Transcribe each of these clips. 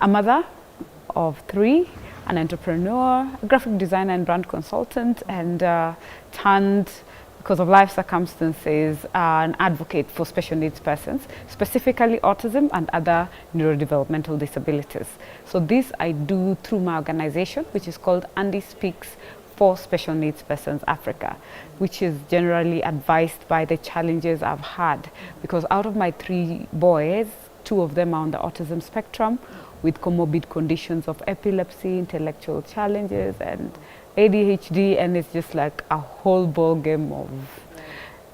a mother of 3, an entrepreneur, a graphic designer and brand consultant, and turned, because of life circumstances, an advocate for special needs persons, specifically autism and other neurodevelopmental disabilities. So this I do through my organization, which is called Andy Speaks for Special Needs Persons Africa, which is generally advised by the challenges I've had, because out of my 3 boys, 2 of them are on the autism spectrum with comorbid conditions of epilepsy, intellectual challenges, and ADHD, and it's just like a whole ball game of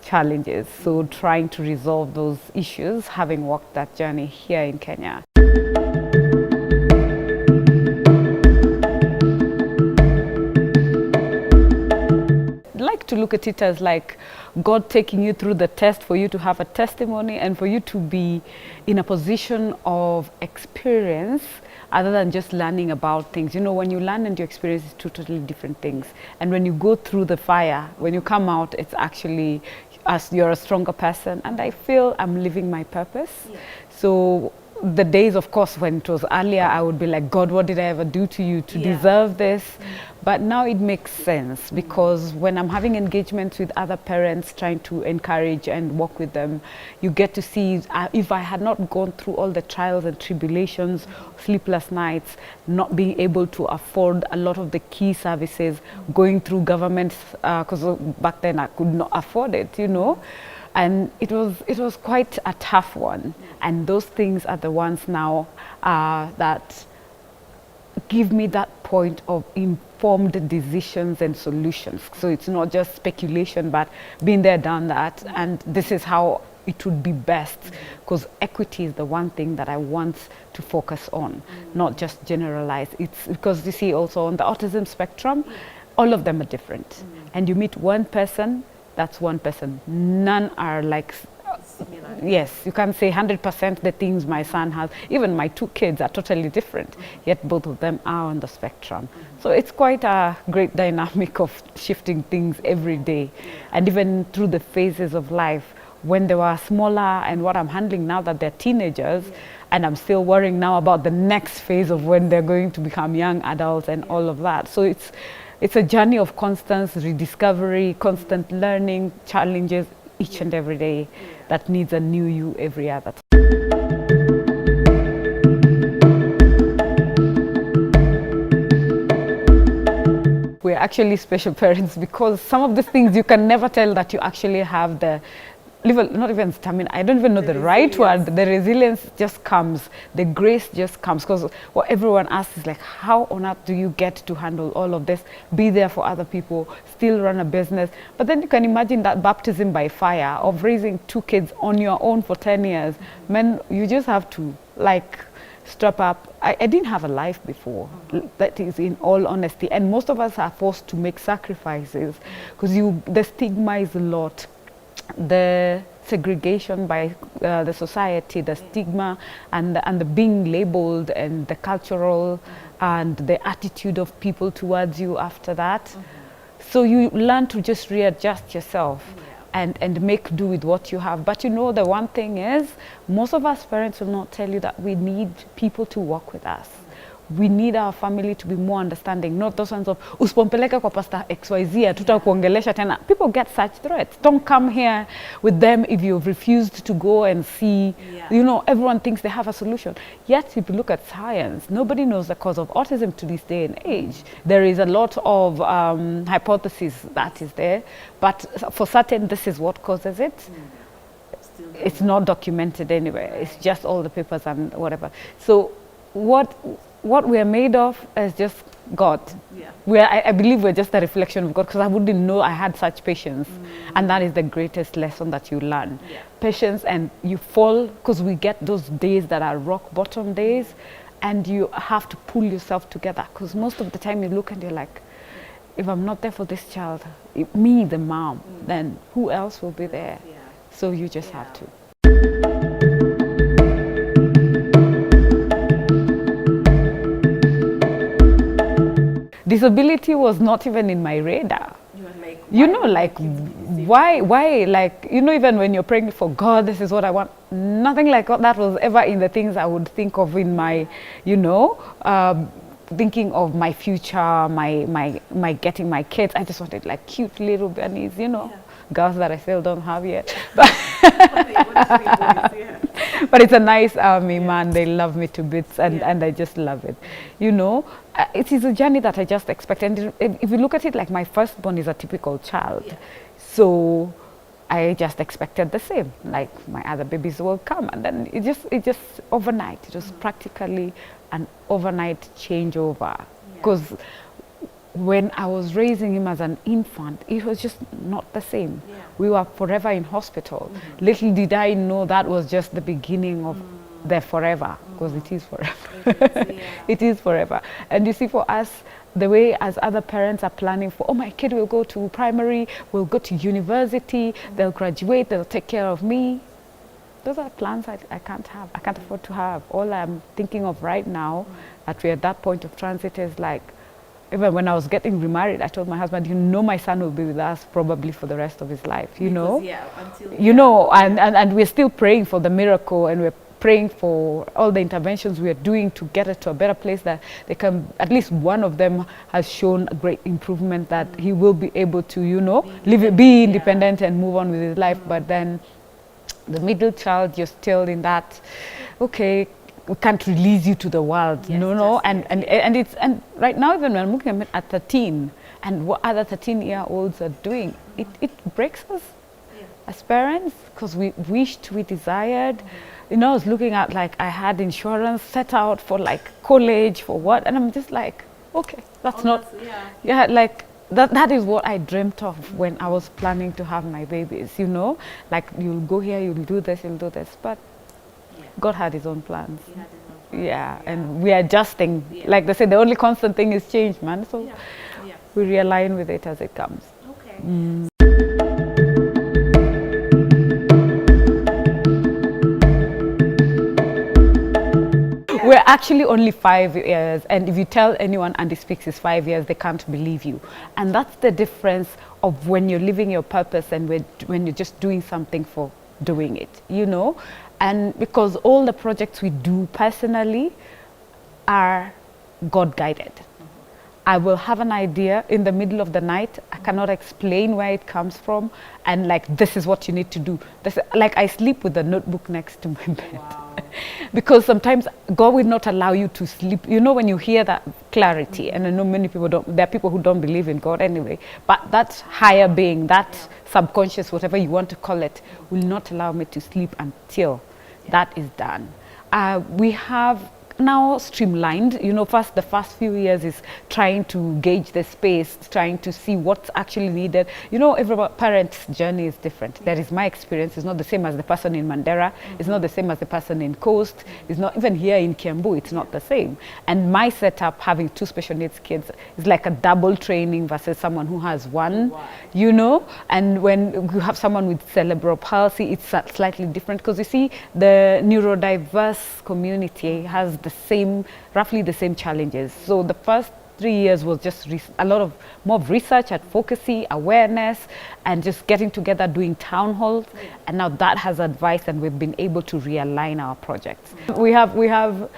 challenges. So trying to resolve those issues, having walked that journey here in Kenya. To look at it as like God taking you through the test for you to have a testimony and for you to be in a position of experience other than just learning about things. You know, when you learn and you experience, it's 2 totally different things. And when you go through the fire, when you come out, it's actually as you're a stronger person. And I feel I'm living my purpose. Yeah. So the days, of course, when it was earlier, I would be like, God, what did I ever do to you to deserve this? But now it makes sense, because when I'm having engagements with other parents, trying to encourage and work with them, you get to see if I had not gone through all the trials and tribulations, sleepless nights, not being able to afford a lot of the key services, going through government, because back then I could not afford it, you know. And it was quite a tough one. And those things are the ones now that give me that point of informed decisions and solutions. So it's not just speculation, but been there, done that, and this is how it would be best, because equity is the one thing that I want to focus on, not just generalize. It's because you see also on the autism spectrum, all of them are different. And you meet one person, that's one person. None are like similar. Yes, you can say 100% the things my son has. Even my 2 kids are totally different, yet both of them are on the spectrum. So it's quite a great dynamic of shifting things every day. And even through the phases of life, when they were smaller and what I'm handling now that they're teenagers, and I'm still worrying now about the next phase of when they're going to become young adults and all of that. So it's a journey of constant rediscovery, constant learning, challenges each and every day that needs a new you every other time. We're actually special parents because some of the things you can never tell that you actually have the not even stamina, I don't even know the right word. The resilience just comes, the grace just comes, because what everyone asks is like, how on earth do you get to handle all of this, be there for other people, still run a business? But then you can imagine that baptism by fire of raising 2 kids on your own for 10 years. Man, you just have to like strap up. I didn't have a life before, that is in all honesty, and most of us are forced to make sacrifices because the stigma is a lot. The segregation by the society, the stigma, and the being labeled, and the cultural and the attitude of people towards you after that. So you learn to just readjust yourself and make do with what you have. But you know, the one thing is, most of us parents will not tell you that we need people to work with us. We need our family to be more understanding, not those ones of usipompeleka kwa pastor XYZ tutakuongelesha tena. People get such threats. Don't come here with them if you've refused to go and see. You know, everyone thinks they have a solution. Yet if you look at science, nobody knows the cause of autism to this day and age. There is a lot of hypothesis that is there, but for certain this is what causes it. It's not documented anywhere. It's just all the papers and whatever. So what we are made of is just God. I believe we're just a reflection of God, because I wouldn't know I had such patience. And that is the greatest lesson that you learn. Patience, and you fall, because we get those days that are rock bottom days, and you have to pull yourself together, because most of the time you look and you're like, if I'm not there for this child, me, the mom, then who else will be there? So you just have to. Disability was not even in my radar. You were like, You know, like, why, like, you know, even when you're praying for God, this is what I want, nothing like that was ever in the things I would think of in my, you know, thinking of my future, my getting my kids. I just wanted like cute little bunnies, you know, girls that I still don't have yet. But, but it's a nice army, man. They love me to bits, and I just love it. You know, it is a journey that I just expect. And if you look at it, like my firstborn is a typical child. So I just expected the same. Like my other babies will come, and then it just overnight. It was practically an overnight changeover. Because when I was raising him as an infant, it was just not the same. We were forever in hospital. Little did I know that was just the beginning of the forever, because it is forever. It is forever. And you see, for us, the way as other parents are planning for, oh, my kid will go to primary, will go to university, they'll graduate, they'll take care of me. Those are plans I can't have, I can't afford to have. All I'm thinking of right now, that we're at that point of transit, is like, even when I was getting remarried, I told my husband, you know, my son will be with us probably for the rest of his life, you know? Until, you know, and we're still praying for the miracle, and we're praying for all the interventions we are doing to get it to a better place, that they can, at least one of them has shown a great improvement, that he will be able to, you know, be independent and move on with his life. But then the middle child, you're still in that, okay, we can't release you to the world, and right now, even when I'm looking at 13 and what other 13-year-olds are doing, it breaks us as parents, because we wished, we desired. You know, I was looking at, like, I had insurance set out for like college, for what, and I'm just like, okay, that's like that is what I dreamt of when I was planning to have my babies, you know, like, you'll go here, you'll do this, but God had his own plans. And we're adjusting. Like they say, the only constant thing is change, man. So we realign with it as it comes. We're actually only 5 years, and if you tell anyone Andy Speaks is 5 years, they can't believe you. And that's the difference of when you're living your purpose and when you're just doing something for doing it, you know. And because all the projects we do personally are God guided. I will have an idea in the middle of the night. I cannot explain where it comes from, and like, this is what you need to do. Like, I sleep with a notebook next to my bed. Because sometimes God will not allow you to sleep. You know, when you hear that clarity, and I know many people don't, there are people who don't believe in God anyway, but that higher being, that subconscious, whatever you want to call it, will not allow me to sleep until that is done. We have now streamlined, you know. The first few years is trying to gauge the space, trying to see what's actually needed. You know, every parent's journey is different. That is my experience. It's not the same as the person in Mandera. It's not the same as the person in Coast. It's not even here in Kiambu. It's not the same. And my setup, having 2 special needs kids, is like a double training versus someone who has one, you know. And when you have someone with cerebral palsy, it's slightly different, because you see, the neurodiverse community has roughly the same challenges. So the first 3 years was just a lot of more research, advocacy, awareness, and just getting together, doing town halls. And now that has advice, and we've been able to realign our projects. We have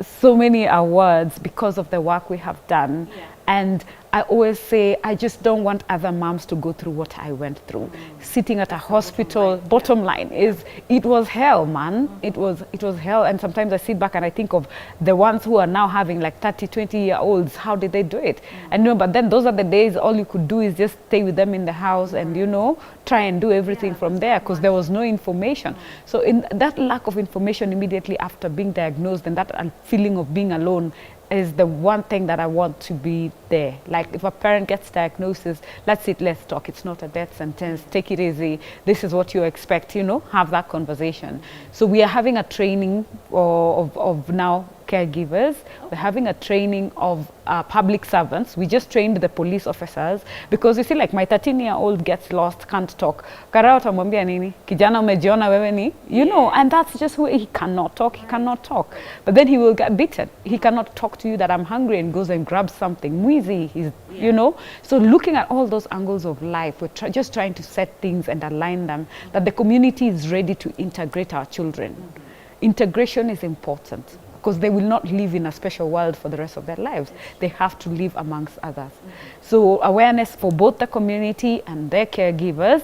so many awards because of the work we have done. And I always say, I just don't want other moms to go through what I went through. Sitting at a hospital, bottom line is, it was hell, man. It was hell. And sometimes I sit back and I think of the ones who are now having like 30, 20-year-olds. How did they do it? And you know, but then those are the days all you could do is just stay with them in the house and, you know, try and do everything from there, because there was no information. So in that lack of information immediately after being diagnosed, and that feeling of being alone, is the one thing that I want to be there. Like, if a parent gets diagnosis, let's sit, let's talk. It's not a death sentence. Take it easy. This is what you expect, you know, have that conversation. So we are having a training of now caregivers. We're having a training of public servants. We just trained the police officers because you see, like my 13-year-old gets lost, can't talk. Karao tamwambia nini? Kijana umejiona wewe ni? You know, and that's just who he cannot talk. He cannot talk. But then he will get beaten. He cannot talk to you that I'm hungry and goes and grabs something. Mwizi, he's, you know. So looking at all those angles of life, we're just trying to set things and align them, that the community is ready to integrate our children. Integration is important because they will not live in a special world for the rest of their lives. They have to live amongst others. So awareness for both the community and their caregivers,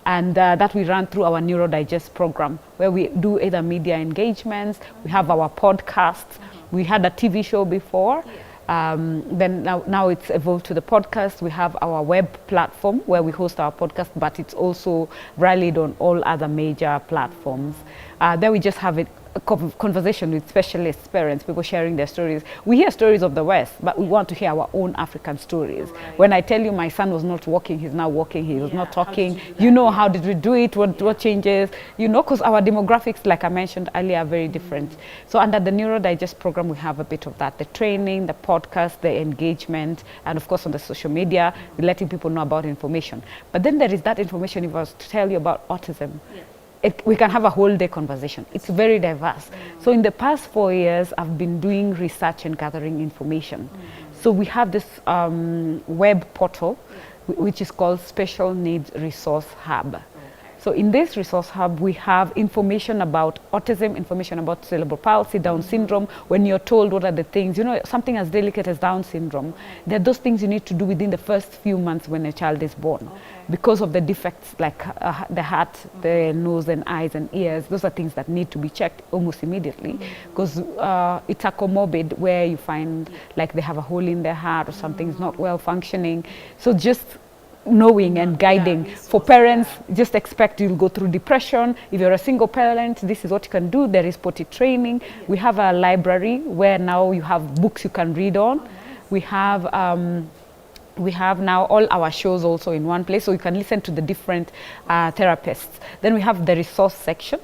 and that we run through our Neuro Digest program, where we do either media engagements, we have our podcasts, we had a TV show before, then now it's evolved to the podcast. We have our web platform where we host our podcast, but it's also rallied on all other major platforms. Then we just have a conversation with specialists, parents, people sharing their stories. We hear stories of the West, but we want to hear our own African stories. Right. When I tell you my son was not walking, he's now walking, he was not talking, you know, how did we do it, what changes, you know, because our demographics, like I mentioned earlier, are very different. So under the Neuro Digest program, we have a bit of that, the training, the podcast, the engagement, and of course on the social media, letting people know about information. But then there is that information, if I was to tell you about autism, we can have a whole day conversation. It's very diverse. So in the past 4 years, I've been doing research and gathering information. So we have this web portal, which is called Special Needs Resource Hub. So in this resource hub, we have information about autism, information about cerebral palsy, Down syndrome. When you're told what are the things, you know, something as delicate as Down syndrome, there are those things you need to do within the first few months when a child is born. Because of the defects like the heart, the nose and eyes and ears, those are things that need to be checked almost immediately. Because it's a comorbid where you find like they have a hole in their heart or something's not well functioning. So just knowing and guiding for parents, just expect you'll go through depression. If you're a single parent, this is what you can do. There is potty training. We have a library where now you have books you can read on. We have now all our shows also in one place, so you can listen to the different therapists. Then we have the resource section.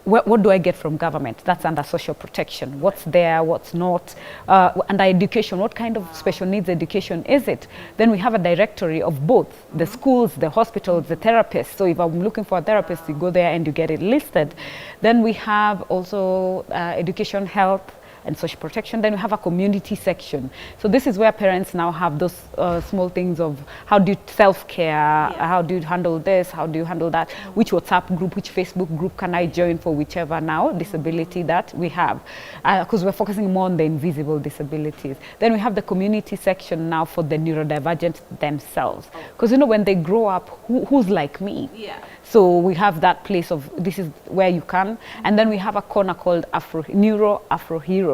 What do I get from government? That's under social protection. What's there, what's not? Under education, what kind of special needs education is it? Then we have a directory of both the schools, the hospitals, the therapists. So if I'm looking for a therapist, you go there and you get it listed. Then we have also education, health, and social protection. Then we have a community section. So this is where parents now have those small things of how do you self-care, how do you handle this, how do you handle that, which WhatsApp group, which Facebook group can I join for whichever now disability that we have, because we're focusing more on the invisible disabilities. Then we have the community section now for the neurodivergent themselves, because you know when they grow up, who's like me? So we have that place of this is where you can, and then we have a corner called Neuro Afro Heroes.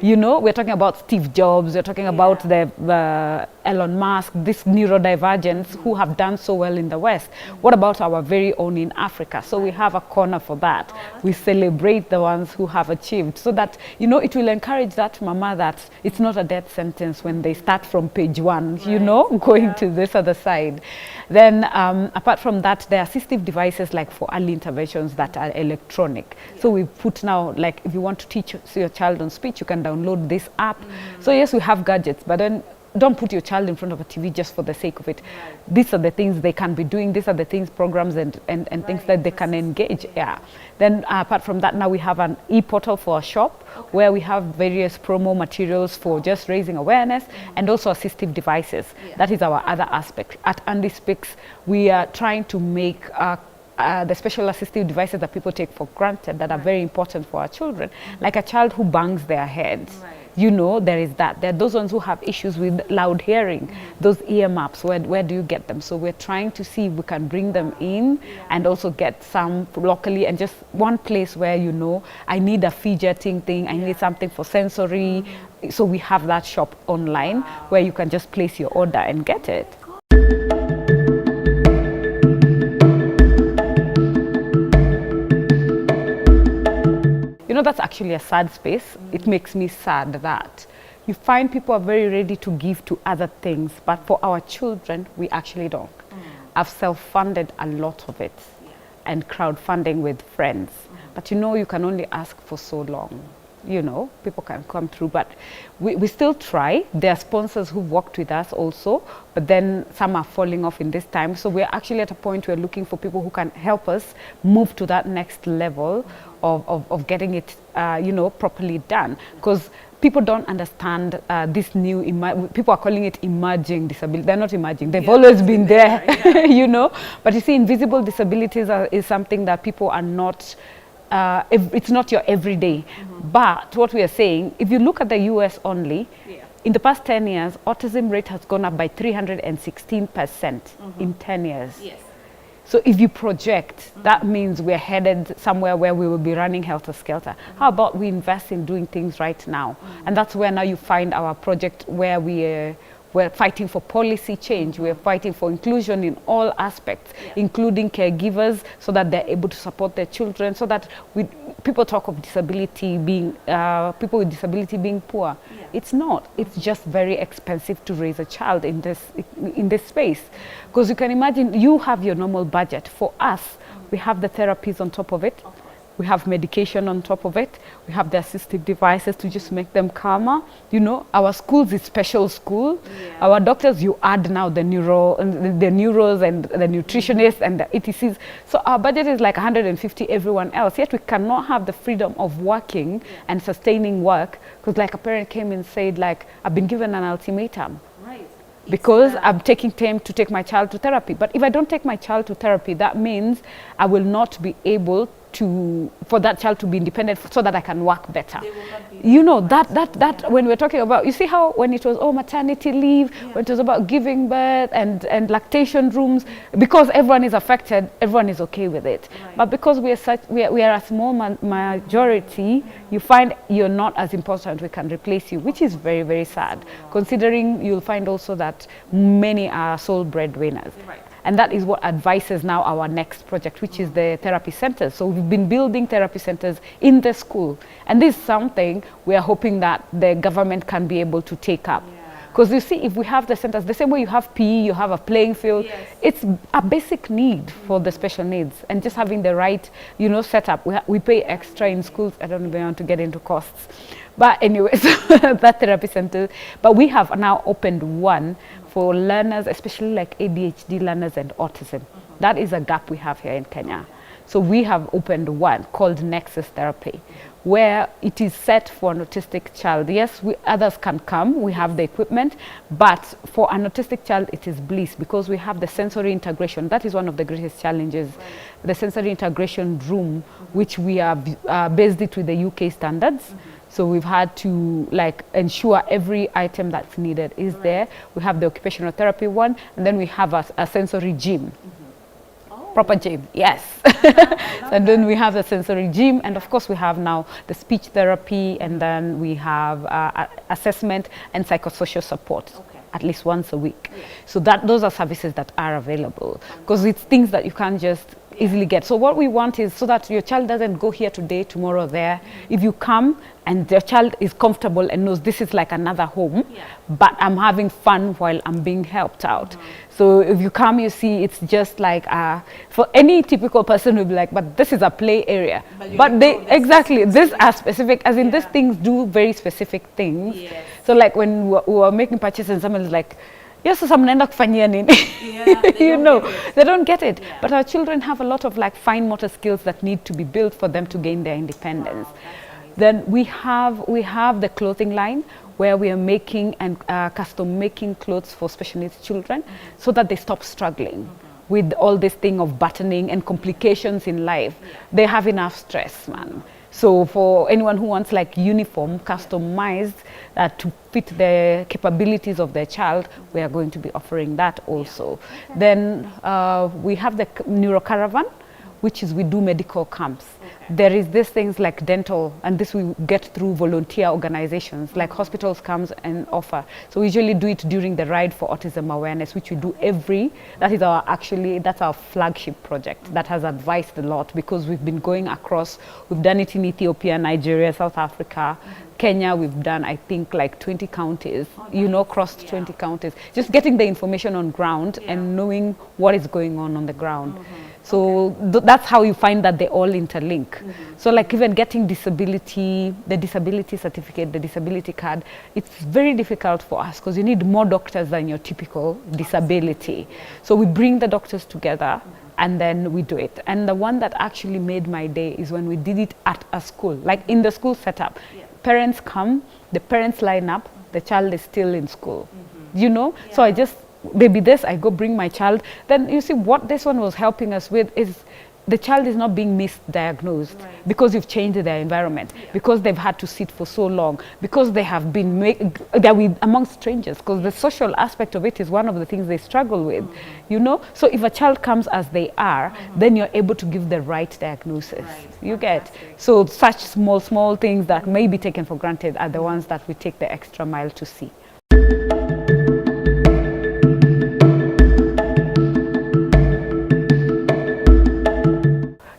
You know, we're talking about Steve Jobs, we're talking about the Elon Musk, these neurodivergents who have done so well in the West. What about our very own in Africa? So we have a corner for that. We celebrate the ones who have achieved, so that you know it will encourage that mama that it's not a death sentence when they start from page 1, you know, going to this other side. Then apart from that, there are assistive devices like for early interventions that are electronic. So we put now, like if you want to teach your child on speech, you can download this app. So yes, we have gadgets, but then don't put your child in front of a TV just for the sake of it. These are the things they can be doing. These are the things, programs and things that they can engage. Then apart from that, now we have an e-portal for a shop where we have various promo materials for just raising awareness and also assistive devices. That is our other aspect. At Andy Speaks, we are trying to make the special assistive devices that people take for granted that are very important for our children, like a child who bangs their heads. You know, there is that. There are those ones who have issues with loud hearing, those ear maps, where do you get them? So we're trying to see if we can bring them in and also get some locally, and just one place where, you know, I need a fidgeting thing, I need something for sensory. So we have that shop online where you can just place your order and get it. You know, that's actually a sad space. It makes me sad that you find people are very ready to give to other things, but for our children, we actually don't. I've self-funded a lot of it and crowdfunding with friends. But you know, you can only ask for so long. you know, people can come through, but we still try. There are sponsors who worked with us also, but then some are falling off in this time. So we're actually at a point we're looking for people who can help us move to that next level of getting it, you know, properly done. Because people don't understand this new, people are calling it emerging disability. They're not emerging, they've always been there, you know. But you see, invisible disabilities is something that people are not, it's not your everyday. But what we are saying, if you look at the US only, in the past 10 years, autism rate has gone up by 316% in 10 years. So if you project, that means we're headed somewhere where we will be running helter-skelter. How about we invest in doing things right now? And that's where now you find our project where we're fighting for policy change. We're fighting for inclusion in all aspects, including caregivers, so that they're able to support their children, so that people talk of disability being, people with disability being poor. It's not. It's just very expensive to raise a child in this space. Because you can imagine, you have your normal budget. For us, we have the therapies on top of it. We have medication on top of it. We have the assistive devices to just make them calmer. You know, our schools is special school. Our doctors, you add now the neuros and the nutritionists and the ETCs. So our budget is like 150 everyone else. Yet we cannot have the freedom of working and sustaining work, because like a parent came and said, like, I've been given an ultimatum. Because I'm taking time to take my child to therapy. But if I don't take my child to therapy, that means I will not be able for that child to be independent so that I can work better. You know, that when we're talking about, you see how when it was maternity leave, when it was about giving birth and lactation rooms, because everyone is affected, everyone is okay with it. But because we are a small majority, you find you're not as important, we can replace you, which is very, very sad, considering you'll find also that many are sole breadwinners. And that is what advises now our next project, which is the therapy centers. So we've been building therapy centers in the school. And this is something we are hoping that the government can be able to take up. Because you see, if we have the centers, the same way you have PE, you have a playing field, it's a basic need for the special needs. And just having the right, you know, setup. We pay extra in schools. I don't even want to get into costs. But anyways, that therapy center. But we have now opened one for learners, especially like ADHD learners and autism. That is a gap we have here in Kenya. So we have opened one called Nexus Therapy, where it is set for an autistic child. Yes, others can come, we have the equipment, but for an autistic child, it is bliss, because we have the sensory integration. That is one of the greatest challenges. The sensory integration room, which we have based it with the UK standards. So we've had to like ensure every item that's needed is there. We have the occupational therapy one, and then we have a sensory gym. Proper gym, yes. And then we have the sensory gym, and of course we have now the speech therapy, and then we have assessment and psychosocial support. At least once a week. So those are services that are available, because it's things that you can't just easily get. So what we want is so that your child doesn't go here today, tomorrow there. If you come and the child is comfortable and knows this is like another home, but I'm having fun while I'm being helped out. So if you come, you see, it's just like, for any typical person who'll be like, but this is a play area. But they, exactly, these are specific, as in these things do very specific things. So like when we were making purchases and someone is like, yes, so mnaenda kufanyia nini? You know, they don't get it. But our children have a lot of like fine motor skills that need to be built for them to gain their independence. Then we have the clothing line, where we are making and custom making clothes for special needs children, so that they stop struggling with all this thing of buttoning and complications in life. They have enough stress, man. So for anyone who wants like uniform, customized to fit the capabilities of their child, we are going to be offering that also. Then we have the Neuro Caravan, which is we do medical camps. There is these things like dental, and this we get through volunteer organizations, like hospitals comes and offer. So we usually do it during the Ride for Autism Awareness, which we do that's our flagship project that has advised a lot, because we've been going across, we've done it in Ethiopia, Nigeria, South Africa, Kenya, we've done, I think, like 20 counties, you know, crossed 20 counties. Just getting the information on ground and knowing what is going on the ground. So that's how you find that they all interlink. So like even getting disability, the disability certificate, the disability card, it's very difficult for us because you need more doctors than your typical disability. So we bring the doctors together and then we do it. And the one that actually made my day is when we did it at a school, like in the school setup. Parents come, the parents line up, the child is still in school, you know? So I just, maybe this, I go bring my child. Then you see what this one was helping us with is the child is not being misdiagnosed because you've changed their environment, because they've had to sit for so long, because they have been they're with amongst strangers, because the social aspect of it is one of the things they struggle with, you know. So if a child comes as they are, then you're able to give the right diagnosis. You get. So such small things that may be taken for granted are the ones that we take the extra mile to see.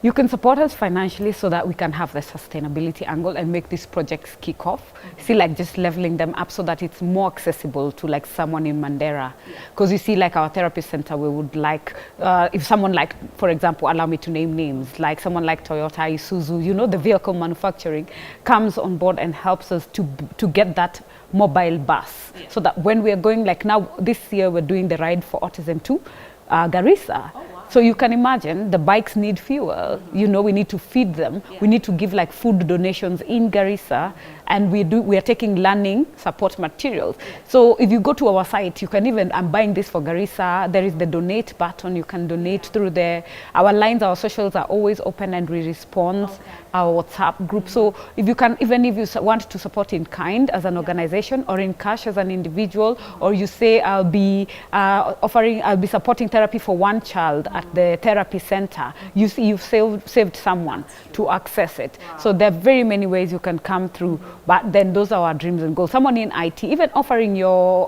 You can support us financially so that we can have the sustainability angle and make these projects kick off. See, like just leveling them up so that it's more accessible to like someone in Mandera. Because you see, like our therapy center, we would like, if someone like, for example, allow me to name names, like someone like Toyota, Isuzu, you know, the vehicle manufacturing comes on board and helps us to get that mobile bus. So that when we are going, like now, this year we're doing the ride for autism to Garissa. So you can imagine the bikes need fuel, you know, we need to feed them. We need to give like food donations in Garissa, and we are taking learning support materials. So if you go to our site, you can even, I'm buying this for Garissa, there is the donate button, you can donate through there. Our lines, our socials are always open and we respond, our WhatsApp group. So if you can, even if you want to support in kind as an organization or in cash as an individual, or you say I'll be supporting therapy for one child at the therapy center, you see you've saved someone to access it. So there are very many ways you can come through, but then those are our dreams and goals. Someone in IT, even offering your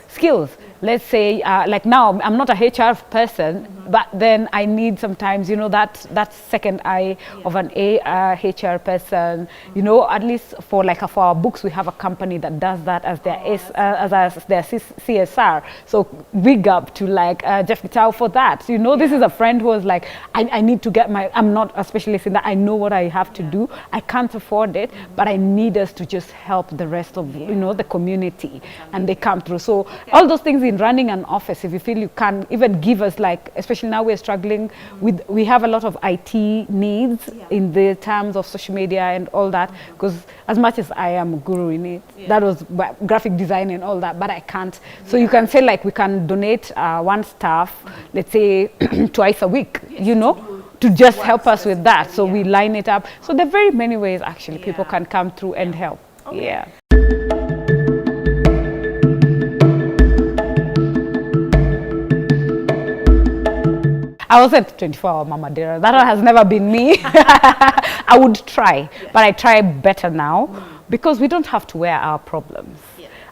skills. Let's say, like now, I'm not a HR person, but then I need sometimes, you know, that second eye of an HR person, you know, at least for like for our books, we have a company that does that as their their CSR. So big up to like Jeff Vitao for that. You know, this is a friend who was like, I need to get I'm not a specialist in that. I know what I have to do. I can't afford it, but I need us to just help the rest of, you know, the community, and they come through. So all those things in running an office, if you feel you can even give us, like, especially now we're struggling with, we have a lot of IT needs in the terms of social media and all that, because as much as I am a guru in it, that was graphic design and all that, but I can't. So you can say like we can donate one staff, let's say twice a week, you know, to just help us with that. So we line it up. So there are very many ways actually people can come through and help. Yeah. I wasn't 24-hour Mama Dera. That has never been me. I would try, but I try better now because we don't have to wear our problems.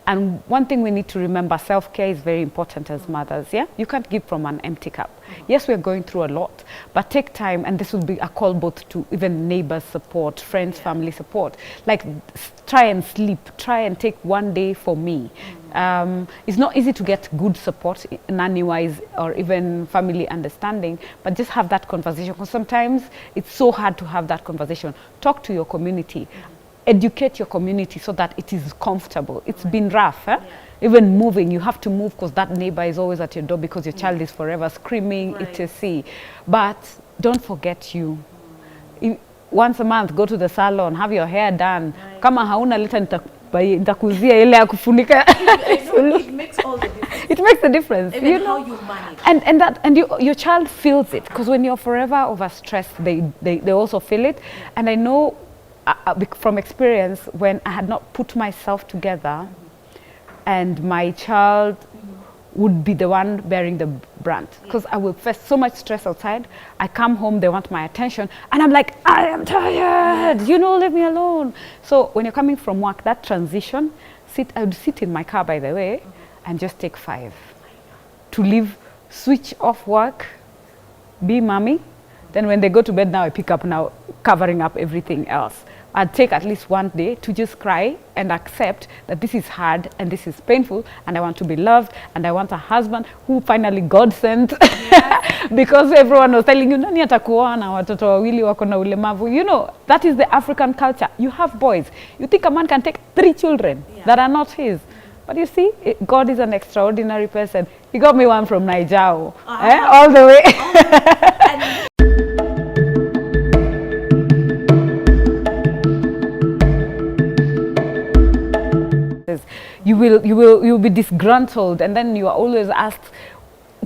And one thing we need to remember, self-care is very important as mothers, yeah? You can't give from an empty cup. Yes, we're going through a lot, but take time, and this will be a call both to even neighbors support, friends, family support. Like, try and sleep, try and take one day for me. It's not easy to get good support, nanny-wise, or even family understanding, but just have that conversation, because sometimes it's so hard to have that conversation. Talk to your community. Educate your community so that it is comfortable. It's been rough, eh? Even moving, you have to move because that neighbor is always at your door because your child is forever screaming, etc. But don't forget you. Once a month, go to the salon, have your hair done. Kama hauna leta nitakuzia ile ya kufunika. It makes all the difference. It makes the difference. Even you know? How you manage. And your child feels it, because when you're forever overstressed, they also feel it. And I know from experience, when I had not put myself together, and my child would be the one bearing the brunt, because I will face so much stress outside. I come home, they want my attention, and I'm like, I am tired, you know, leave me alone. So when you're coming from work, that transition, I would sit in my car, by the way, and just take 5 to leave, switch off work, be mommy. Then when they go to bed now, I pick up now, covering up everything else. I'd take at least one day to just cry and accept that this is hard and this is painful and I want to be loved and I want a husband who finally God sent. Yes. Because everyone was telling you, nani atakuoa na watoto wawili wako na ulemavu. You know, that is the African culture. You have boys. You think a man can take 3 children that are not his. But you see, God is an extraordinary person. He got me one from Nigeria, all the way. You will be disgruntled, and then you are always asked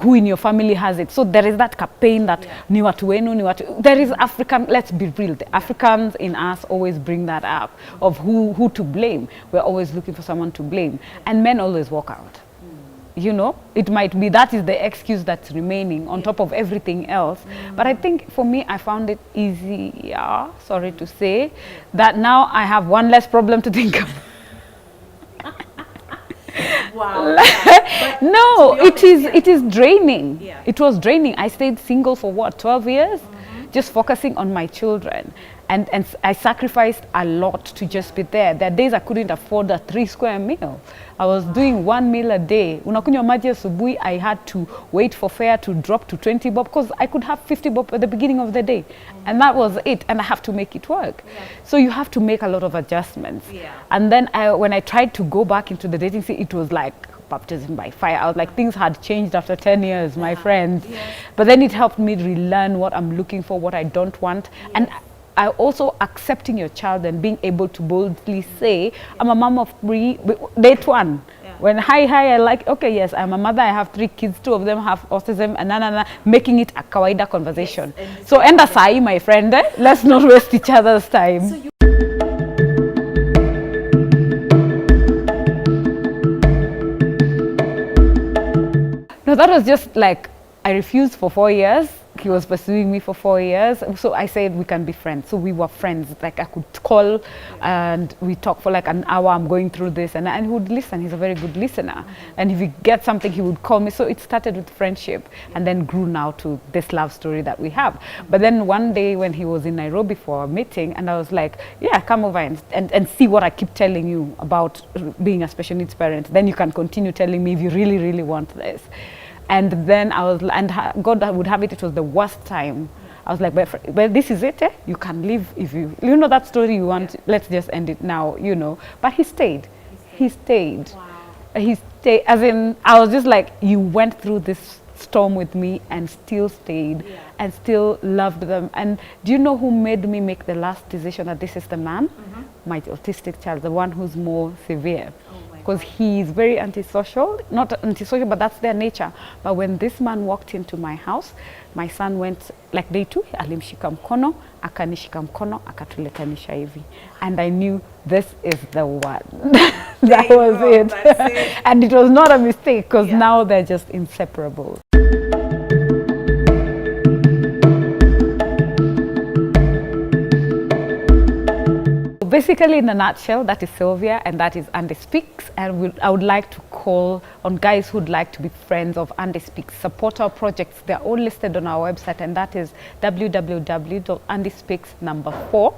who in your family has it. So there is that campaign that ni watu wenu, ni watu. There is African, let's be real, the Africans in us always bring that up of who to blame. We're always looking for someone to blame. And men always walk out. You know, it might be that is the excuse that's remaining on top of everything else. But I think for me, I found it easier, sorry to say, that now I have one less problem to think of. Wow. No, it is draining. Yeah. It was draining. I stayed single for what, 12 years? Just focusing on my children. And I sacrificed a lot to just be there. There are days I couldn't afford a 3-square meal. I was doing 1 meal a day. Unakunywa maji asubuhi, I had to wait for fare to drop to 20 bob because I could have 50 bob at the beginning of the day. And that was it. And I have to make it work. Yeah. So you have to make a lot of adjustments. Yeah. And then when I tried to go back into the dating scene, it was like baptism by fire. I was like, things had changed after 10 years, my friends. Yes. But then it helped me relearn what I'm looking for, what I don't want. Yes. And I also accepting your child and being able to boldly say, I'm a mom of 3, date 1. Yeah. When hi, I like, okay, yes, I'm a mother, I have 3 kids, 2 of them have autism, and making it a kawaida conversation. Yes, so enda sahi, my friend, let's not waste each other's time. So no, that was just like, I refused for 4 years. He was pursuing me for 4 years. So I said we can be friends. So we were friends. Like I could call and we talk for like an hour. I'm going through this and he would listen. He's a very good listener. And if he gets something, he would call me. So it started with friendship and then grew now to this love story that we have. But then one day when he was in Nairobi for a meeting and I was like, yeah, come over and see what I keep telling you about being a special needs parent. Then you can continue telling me if you really, really want this. And then I was, and God would have it, it was the worst time. I was like, but this is it, eh? You can leave if you know that story you want, let's just end it now, you know. But he stayed. He stayed. Wow. He stayed, as in, I was just like, you went through this storm with me and still stayed and still loved them. And do you know who made me make the last decision that this is the man? My autistic child, the one who's more severe. Because he's very antisocial, not antisocial, but that's their nature. But when this man walked into my house, my son went, like day 2, alimshika mkono, akanishika mkono, akatuletanisha hivi. And I knew this is the one. That was it. And it was not a mistake, because now they're just inseparable. Basically, in a nutshell, that is Sylvia and that is Andy Speaks. And I would like to call on guys who'd like to be friends of Andy Speaks. Support our projects. They're all listed on our website, and that is www.andyspeaks4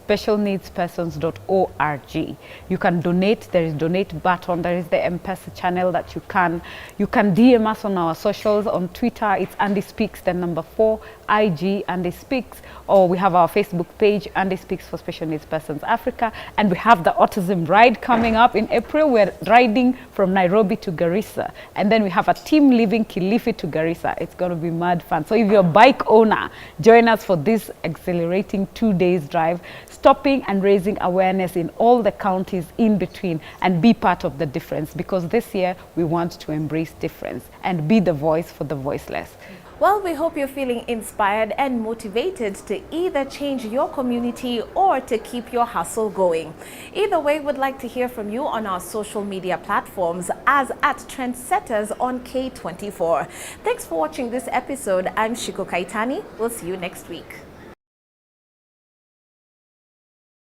specialneedspersons.org. You can donate. There is donate button. There is the M-Pesa channel that you can DM us on our socials. On Twitter, it's Andy Speaks, then number 4, IG Andy Speaks, or we have our Facebook page, Andy Speaks for Special Needs Persons Africa, and we have the autism ride coming up in April. We're riding from Nairobi to Garissa, and then we have a team leaving Kilifi to Garissa. It's going to be mad fun. So if you're a bike owner, join us for this exhilarating 2 days drive, stopping and raising awareness in all the counties in between, and be part of the difference, because this year we want to embrace difference and be the voice for the voiceless. Well, we hope you're feeling inspired and motivated to either change your community or to keep your hustle going. Either way, we'd like to hear from you on our social media platforms as at Trendsetters on K24. Thanks for watching this episode. I'm Shiko Kaitani. We'll see you next week.